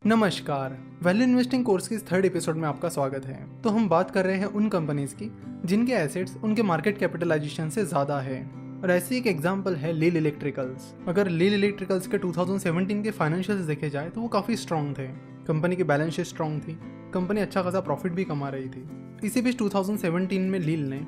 नमस्कार। Value investing course के इस थर्ड एपिसोड में आपका स्वागत है। तो हम बात कर रहे हैं उन कंपनीज की जिनके एसेट्स उनके मार्केट कैपिटलाइजेशन से ज़्यादा है। और ऐसी एक एग्जांपल है लील इलेक्ट्रिकल्स। अगर लील इलेक्ट्रिकल्स के 2017 के फाइनेंशियल्स देखे जाए तो वो काफ़ी स्ट्रॉन्ग थे। कंपनी की बैलेंस शीट स्ट्रॉन्ग थी, कंपनी अच्छा खासा प्रॉफिट भी कमा रही थी। इसी बीच 2017 में लील ने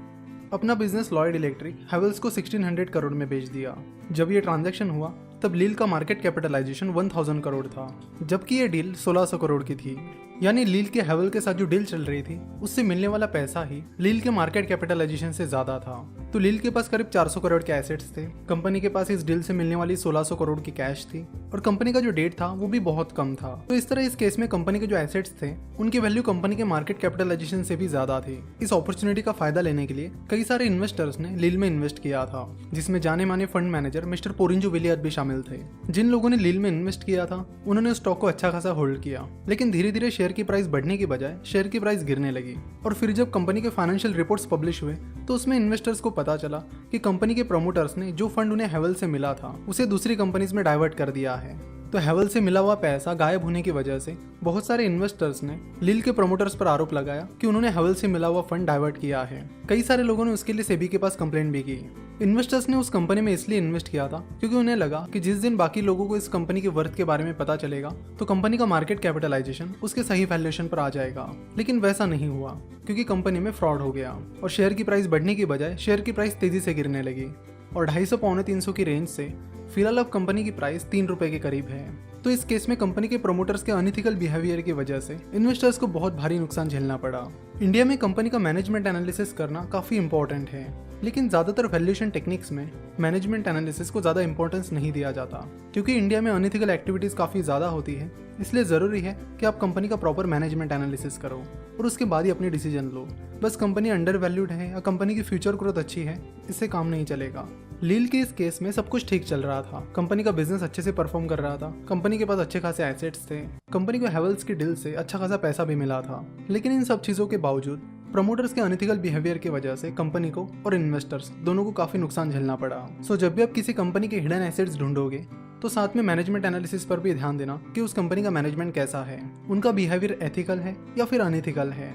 अपना बिजनेस लॉयड इलेक्ट्रिक हैवेल्स को 1600 करोड़ में बेच दिया। जब ये ट्रांजैक्शन हुआ तब लील का मार्केट कैपिटलाइजेशन 1000 करोड़ था, जबकि ये डील 1600 करोड़ की थी। यानी लील के हैवेल के साथ जो डील चल रही थी उससे मिलने वाला पैसा ही लील के मार्केट कैपिटलाइजेशन से ज्यादा था। तो लील के पास करीब 400 करोड़ के एसेट्स थे, कंपनी के पास इस डील से मिलने वाली 1600 करोड़ की कैश थी और कंपनी का जो डेट था वो भी बहुत कम था। तो इस तरह इस केस में कंपनी के जो एसेट्स थे उनकी वैल्यू कंपनी के मार्केट कैपिटलाइजेशन से भी ज्यादा थी। इस अपॉर्चुनिटी का फायदा लेने के लिए कई सारे इन्वेस्टर्स ने लील में इन्वेस्ट किया था, जिसमें जाने माने फंड मैनेजर मिस्टर पोरिंजो विलियर भी शामिल थे। जिन लोगों ने लील में इन्वेस्ट किया था उन्होंने उस स्टॉक को अच्छा खासा होल्ड किया, लेकिन धीरे धीरे शेयर की प्राइस बढ़ने की बजाय शेयर की प्राइस गिरने लगी। और फिर जब कंपनी के फाइनेंशियल रिपोर्ट्स पब्लिश हुए तो उसमें इन्वेस्टर्स को पता चला कि कंपनी के प्रमोटर्स ने जो फंड उन्हें हैवेल से मिला था उसे दूसरी कंपनीज में डाइवर्ट कर दिया है। तो हैवेल से मिला हुआ पैसा गायब होने की वजह से बहुत सारे इन्वेस्टर्स ने लील के प्रमोटर्स पर आरोप लगाया कि उन्होंने हैवेल से मिला हुआ फंड डाइवर्ट किया है। कई सारे लोगों ने उसके लिए सेबी के पास कंप्लेंट भी की। इन्वेस्टर्स ने उस कंपनी में इसलिए इन्वेस्ट किया था क्योंकि उन्हें लगा कि जिस दिन बाकी लोगों को इस कंपनी के वर्थ के बारे में पता चलेगा तो कंपनी का मार्केट कैपिटलाइजेशन उसके सही वैल्यूएशन पर आ जाएगा। लेकिन वैसा नहीं हुआ क्योंकि कंपनी में फ्रॉड हो गया और शेयर की प्राइस बढ़ने की बजाय शेयर की प्राइस तेजी से गिरने लगी और 250 पौने 300 की रेंज से फिलहाल अब कंपनी की प्राइस 3 रुपए के करीब है। तो इस केस में कंपनी के प्रमोटर्स के अनइथिकल बिहेवियर की वजह से इन्वेस्टर्स को बहुत भारी नुकसान झेलना पड़ा। इंडिया में कंपनी का मैनेजमेंट एनालिसिस करना काफी इंपॉर्टेंट है, लेकिन ज्यादातर वैल्यूएशन टेक्निक्स में मैनेजमेंट एनालिसिस को ज्यादा इंपॉर्टेंस नहीं दिया जाता क्योंकि इंडिया में अनइथिकल एक्टिविटीज काफी ज्यादा होती है। इसलिए जरूरी है कि आप कंपनी का प्रॉपर मैनेजमेंट एनालिसिस करो और उसके बाद ही अपनी डिसीजन लो। बस कंपनी अंडर वैल्यूड है या कंपनी की फ्यूचर ग्रोथ अच्छी है, इससे काम नहीं चलेगा। लील के इस केस में सब कुछ ठीक चल रहा था, कंपनी का बिजनेस अच्छे से परफॉर्म कर रहा था, कंपनी के पास अच्छे खासे एसेट्स थे, कंपनी को हैवेल्स की डील से अच्छा खासा पैसा भी मिला था। लेकिन इन सब चीजों के बावजूद प्रमोटर्स के अनइथिकल बिहेवियर की वजह से कंपनी को और इन्वेस्टर्स दोनों को काफी नुकसान झेलना पड़ा। सो जब भी आप किसी कंपनी के हिडन एसेट्स ढूंढोगे तो साथ में मैनेजमेंट एनालिसिस पर भी ध्यान देना कि उस कंपनी का मैनेजमेंट कैसा है, उनका बिहेवियर एथिकल है या फिर अनइथिकल है।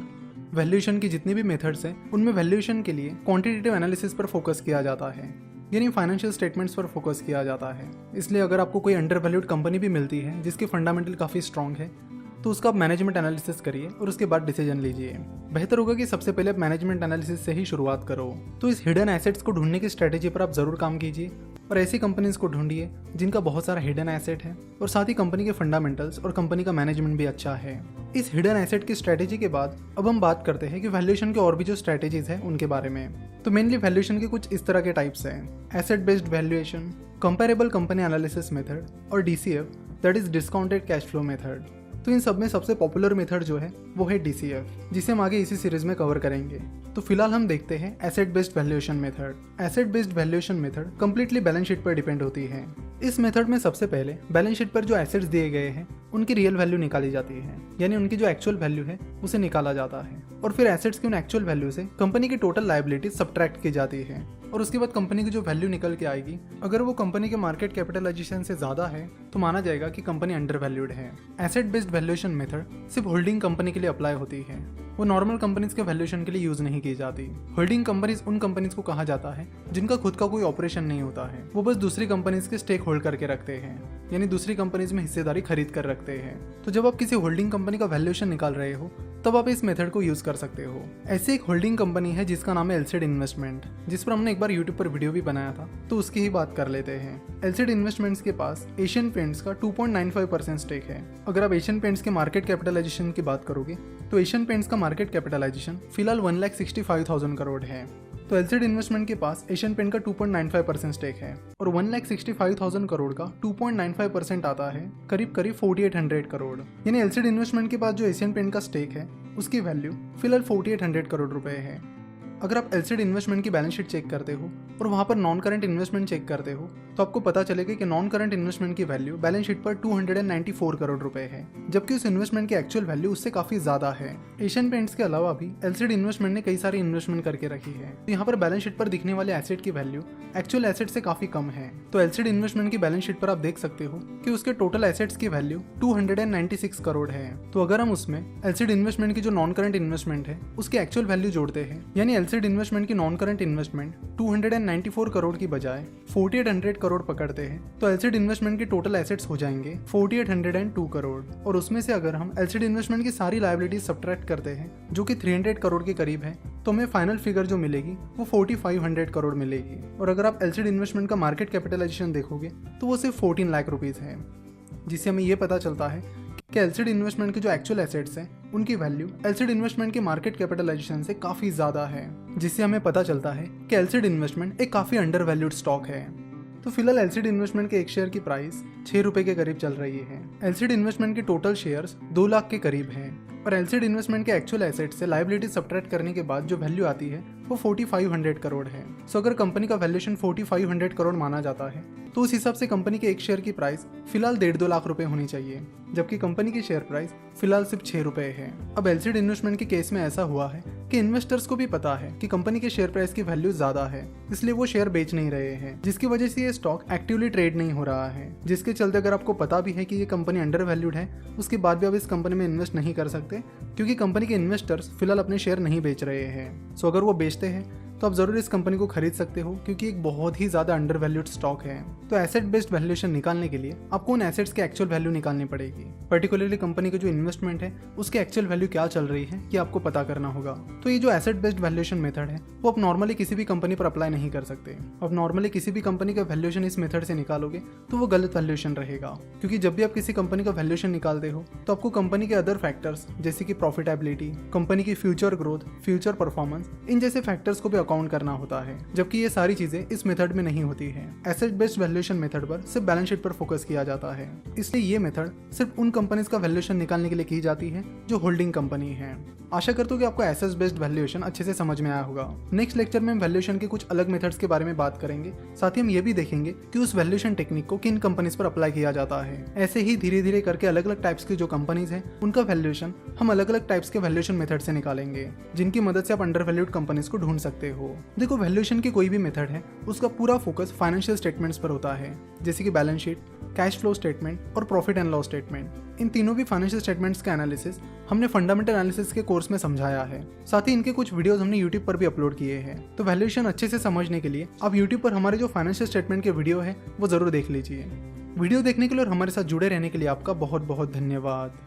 वैल्यूएशन की जितनी भी मेथड्स हैं उनमें वैल्यूएशन के लिए क्वांटिटेटिव एनालिसिस पर फोकस किया जाता है, यानी फाइनेंशियल स्टेटमेंट्स पर फोकस किया जाता है। इसलिए अगर आपको कोई अंडर वैल्यूड कंपनी भी मिलती है जिसकी फंडामेंटल काफ़ी स्ट्रॉन्ग है तो उसका आप मैनेजमेंट एनालिसिस करिए और उसके बाद डिसीजन लीजिए। बेहतर होगा कि सबसे पहले आप मैनेजमेंट एनालिसिस से ही शुरुआत करो। तो इस हिडन एसेट्स को ढूंढने की स्ट्रेटेजी पर आप जरूर काम कीजिए और ऐसी कंपनीज को ढूंढिए जिनका बहुत सारा हिडन एसेट है और साथ ही कंपनी के फंडामेंटल्स और कंपनी का मैनेजमेंट भी अच्छा है। इस हिडन एसेट की स्ट्रेटेजी के बाद अब हम बात करते हैं कि वैल्यूएशन के और भी जो स्ट्रेटेजीज हैं उनके बारे में। तो मेनली वैल्यूएशन के कुछ इस तरह के टाइप्स हैं: asset based valuation, comparable company analysis method और DCF, that is discounted cash flow method. तो इन सब में सबसे पॉपुलर मेथड जो है वो है DCF, जिसे हम आगे इसी सीरीज में कवर करेंगे। तो फिलहाल हम देखते हैं asset based valuation method. Asset based valuation method completely balance sheet पर डिपेंड होती है। इस मेथड में सबसे पहले बैलेंस शीट पर जो एसेट्स दिए गए हैं उनकी रियल वैल्यू निकाली जाती है, यानी उनकी जो एक्चुअल वैल्यू है उसे निकाला जाता है और फिर एसेट्स की उन एक्चुअल वैल्यू से कंपनी की टोटल लायबिलिटी सब्ट्रैक्ट की जाती है और उसके बाद कंपनी की जो वैल्यू निकल के आएगी अगर वो कंपनी के मार्केट कैपिटलाइजेशन से ज्यादा है तो माना जाएगा कि कंपनी अंडर वैल्यूड है। एसेट बेस्ड वैल्यूएशन मेथड सिर्फ होल्डिंग कंपनी के लिए अप्लाई होती है, वो नॉर्मल कंपनीज के वैल्यूएशन के लिए यूज नहीं की जाती। होल्डिंग कंपनीज उन कंपनीज को कहा जाता है जिनका खुद का कोई ऑपरेशन नहीं होता है, वो बस दूसरी कंपनीज के स्टेक होल्ड करके रखते हैं, यानी दूसरी कंपनीज में हिस्सेदारी खरीद कर रखते हैं। तो जब आप किसी होल्डिंग कंपनी का वैल्यूएशन निकाल रहे हो तब आप इस मेथड को यूज कर सकते हो। ऐसी एक होल्डिंग कंपनी है जिसका नाम है एलसीड इन्वेस्टमेंट, जिस पर हमने एक बार यूट्यूब पर वीडियो भी बनाया था, तो उसकी ही बात कर लेते हैं। एलसीड इन्वेस्टमेंट्स के पास एशियन पेंट्स का 2.95% स्टेक है। अगर आप एशियन पेंट्स के मार्केट कैपिटलाइजेशन की बात करोगे तो एशियन पेंट्स का मार्केट कैपिटलाइजेशन फिलहाल 1,65,000 करोड़ है। तो एलसीड इन्वेस्टमेंट के पास एशियन पेंट का 2.95% स्टेक है और 1,65,000 करोड़ का 2.95% आता है करीब 4,800 करोड़। यानी एलसीड इन्वेस्टमेंट के पास जो एशियन पेंट का स्टेक है उसकी वैल्यू फिलहाल 4,800 करोड़ रुपए है। अगर आप एलसीड इन्वेस्टमेंट की बैलेंस शीट चेक करते हो और वहाँ पर नॉन करंट इन्वेस्टमेंट चेक करते हो तो आपको पता चलेगा कि नॉन करंट इन्वेस्टमेंट की वैल्यू बैलेंस शीट पर 294 करोड़ रुपए है, जबकि उस इन्वेस्टमेंट की एक्चुअल वैल्यू उससे काफी ज्यादा है। एशियन पेंट्स के अलावा भी एलसीडी इन्वेस्टमेंट ने कई सारी इन्वेस्टमेंट करके रखी है। तो यहाँ पर बैलेंस शीट पर दिखने वाले एसेट की वैल्यू एक्चुअल एसेट से काफी कम है। तो एलसीडी इन्वेस्टमेंट की बैलेंस शीट पर आप देख सकते हो कि उसके टोटल एसेट्स की वैल्यू 296 करोड़ है। तो अगर हम उसमें एलसीडी इन्वेस्टमेंट की जो नॉन करंट इन्वेस्टमेंट है उसकी एक्चुअल वैल्यू जोड़ते हैं, यानी एलसीडी इन्वेस्टमेंट की नॉन करंट इन्वेस्टमेंट 294 करोड़ की बजाय 4800 करोड़ पकड़ते हैं, तो एलसीडी इन्वेस्टमेंट के टोटल एसेट्स हो जाएंगे 4802 करोड़। और उसमें से अगर हम एलसीडी इन्वेस्टमेंट की सारी लायबिलिटीज सब्ट्रैक्ट करते हैं जो कि 300 करोड़ के करीब है, तो हमें फाइनल फिगर जो मिलेगी वो 4500 करोड़ मिलेगी। और अगर आप एलसीडी इन्वेस्टमेंट का मार्केट कैपिटलाइजेशन देखोगे तो वो सिर्फ 14 लाख रुपीज है, जिससे हमें ये पता चलता है कि एलसीडी इन्वेस्टमेंट के जो एक्चुअल एसेट्स हैं उनकी वैल्यू एलसीडी इन्वेस्टमेंट के मार्केट कैपिटलाइजेशन से काफी ज्यादा है, जिससे हमें पता चलता है कि एलसीडी इन्वेस्टमेंट एक काफी अंडर वैल्यूड स्टॉक है। तो फिलहाल एलसीडी इन्वेस्टमेंट के एक शेयर की प्राइस 6 रुपए के करीब चल रही है। एलसीडी इन्वेस्टमेंट के टोटल शेयर्स 2 लाख के करीब हैं और एलसीडी इन्वेस्टमेंट के एक्चुअल एसेट से लायबिलिटी सब्ट्रैक्ट करने के बाद जो वैल्यू आती है वो 4500 करोड़ है। सो अगर कंपनी का वैल्यूएशन 4500 करोड़ माना जाता है तो उस हिसाब से कंपनी के एक शेयर की प्राइस फिलहाल 1.5-2 लाख रुपए होनी चाहिए, जबकि कंपनी की शेयर प्राइस फिलहाल सिर्फ 6 रुपए है। अब एलसीडी इन्वेस्टमेंट के केस में ऐसा हुआ है कि इन्वेस्टर्स को भी पता है कि कंपनी के शेयर प्राइस की वैल्यू ज्यादा है, इसलिए वो शेयर बेच नहीं रहे हैं, जिसकी वजह से ये स्टॉक एक्टिवली ट्रेड नहीं हो रहा है। जिसके चलते अगर आपको पता भी है कि ये कंपनी अंडर वैल्यूड है, उसके बाद भी आप इस कंपनी में इन्वेस्ट नहीं कर सकते, क्योंकि कंपनी के इन्वेस्टर्स फिलहाल अपने शेयर नहीं बेच रहे हैं। सो अगर वो बेचते हैं तो आप जरूर इस कंपनी को खरीद सकते हो, क्योंकि एक बहुत ही ज्यादा अंडर वैल्यूड स्टॉक है। तो एसेट बेस्ड वैल्यूएशन निकालने के लिए आपको उन एसेट्स के एक्चुअल वैल्यू निकालनी पड़ेगी। पर्टिकुलरली कंपनी की जो इन्वेस्टमेंट है उसके एक्चुअल वैल्यू क्या चल रही है ये आपको पता करना होगा। तो ये जो एसेट बेस्ड वैल्यूएशन मेथड है वो आप नॉर्मली किसी भी कंपनी पर अप्लाई नहीं कर सकते। अब नॉर्मली किसी भी कंपनी का वैल्यूएशन इस मेथड से निकालोगे तो वो गलत वैल्यूएशन रहेगा, क्योंकि जब भी आप किसी कंपनी का वैल्यूएशन निकालते हो तो आपको कंपनी के अदर फैक्टर्स जैसे कि प्रॉफिटेबिलिटी, कंपनी की फ्यूचर ग्रोथ, फ्यूचर परफॉर्मेंस, इन जैसे फैक्टर्स को भी अकाउंट करना होता है, जबकि ये सारी चीजें इस मेथड में नहीं होती है। एसेट बेस्ड वैल्यूएशन मेथड पर सिर्फ बैलेंस शीट पर फोकस किया जाता है, इसलिए ये मेथड सिर्फ उन कंपनीज का वैल्यूएशन निकालने के लिए की जाती है जो होल्डिंग कंपनी है। आशा करता हूँ कि आपको एसेट बेस्ड वैल्यूएशन अच्छे से समझ में आया होगा। नेक्स्ट लेक्चर में हम वैल्यूएशन के कुछ अलग मेथड्स के बारे में बात करेंगे, साथ ही हम ये भी देखेंगे कि उस वैल्यूएशन टेक्निक को किन कंपनीज पर अप्लाई किया जाता है। ऐसे ही धीरे धीरे करके अलग अलग टाइप्स की जो कंपनीज हैं उनका वैल्यूएशन हम अलग अलग टाइप्स के वैल्यूएशन मेथड से निकालेंगे, जिनकी मदद से आप अंडर वैल्यूड कंपनीज को ढूंढ सकते हो। देखो, वैल्यूएशन की कोई भी मेथड है उसका पूरा फोकस फाइनेंशियल स्टेटमेंट्स पर होता है, जैसे कि balance sheet, cash flow statement और प्रॉफिट एंड लॉस स्टेटमेंट। इन तीनों भी फाइनेंशियल स्टेटमेंट्स का एनालिसिस हमने फंडामेंटल एनालिसिस के कोर्स में समझाया है। साथ ही इनके कुछ वीडियोस हमने यूट्यूब पर भी अपलोड किए हैं। तो वैल्यूएशन अच्छे से समझने के लिए आप यूट्यूब पर हमारे जो फाइनेंशियल स्टेटमेंट के वीडियो है वो जरूर देख लीजिए। वीडियो देखने के लिए और हमारे साथ जुड़े रहने के लिए आपका बहुत बहुत धन्यवाद।